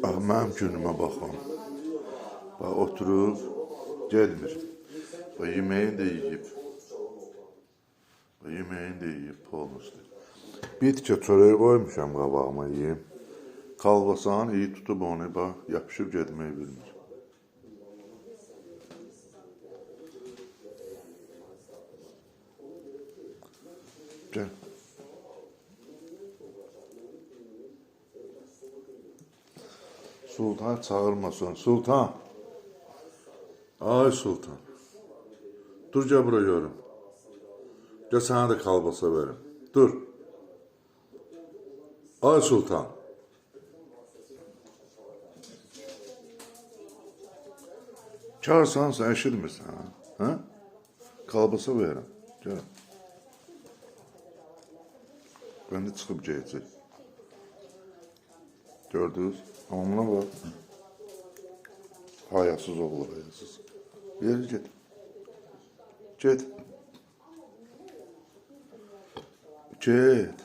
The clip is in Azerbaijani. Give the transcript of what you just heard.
Ah, mənim günümə baxın. Bax, oturub, gelmir. Bax, yeməyini də yiyib. Bax, yeməyini də yiyib, polnusu. Bir tikə çörək qoymuşam qabağıma yiyeyim. Kalbasanı iyi tutub onu, bax, yapışıb getməyi bilmir. Gel. Sultan çağırmasın. Sultan. Ay Sultan. Dur gel buraya görüm. Gel sana da kalbasa verim. Dur. Ay Sultan. Çağırsan sen eşitmirsən, ha? Kalbasa verim. Gel. Ben de çıkıp geləcək. Gördünüz? Amma bak. Hayasız oğlu, hayasız. Yeri git. Git. Git.